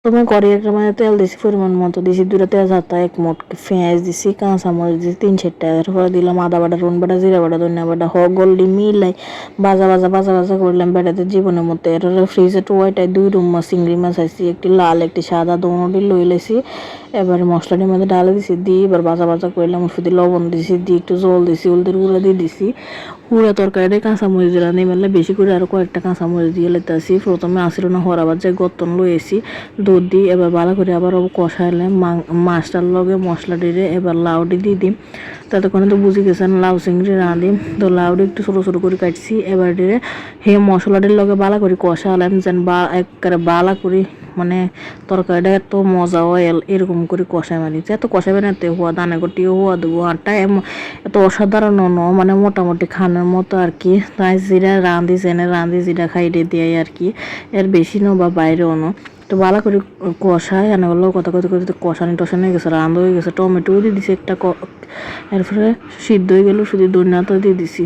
তুমি কড়াই একটা মানে তেল দিছি পরিমাণ মতো দিছি, দুটা তেজপাতা, এক মুঠ পেঁয়াজ দিছি, কাঁচামরিচ দিছি 3-4টা, এরপরে দিলাম আদা বাটা, রসুন বাটা, জিরা বাটা, ধনিয়া বাটা, গল্লি মিলাই ভাজা করলাম বেটাতে জীবনের মতো। এরপরে ফ্রিজে টুয়াইটায় 2 রুম মাছ চিংড়ি মাছ আইছি, একটি লাল একটি সাদা দোনোটি লই লাইছি। এবারে মশলাটির মধ্যে ডালে দিছি, দিয়ে এবার ভাজা করলাম, ওষুধে লবণ দিছি, দিয়ে একটু জল দিছি, হলদের গুঁড়া দিয়ে দিছি। পুরা তরকারিটা কাঁচামরিচ দিলাম, নিয়ে বেশি করে আরো কয়েকটা কাঁচামরিচ দিয়ে লেতাছি। প্রথমে আসিল না হরাবার যে গত্তন লইছি দুধ দিই, এবার ভালো করে আবার কষাইলাম মাছটার লগে মশলা দিয়ে। এবার লাউডি দিয়ে দিই, ততক্ষণে তো বুঝে গেছেন লাউ চিংড়ি রাঁধি। তো লাউডি একটু ছোটো ছোটো করে কাটছি, এবার দিয়ে হে মশলাটির লগে ভালো করে কষালাম, যেন একবারে ভালো করে মানে তরকারিটা এত মজা হয় এরকম করে কষাই মারিছে। এত কষাবে না, এত হওয়া দানা গটিও হওয়া দেবো আরটা এত অসাধারণ মানে মোটামুটি খানার মতো আর কি। তাই যেটা রাঁধি যেটা খাইতে দিয়ে আর কি, এর বেশি নো বা বাইরেও নো। তো ভালো করে কষায় এনে হলো কথা কষানি টসানি হয়ে গেছে, রান্না হয়ে গেছে, টমেটো দিয়ে দিছি একটা, এরপরে সিদ্ধ হয়ে গেল, শুধু ধনিয়া দিয়ে দিছি।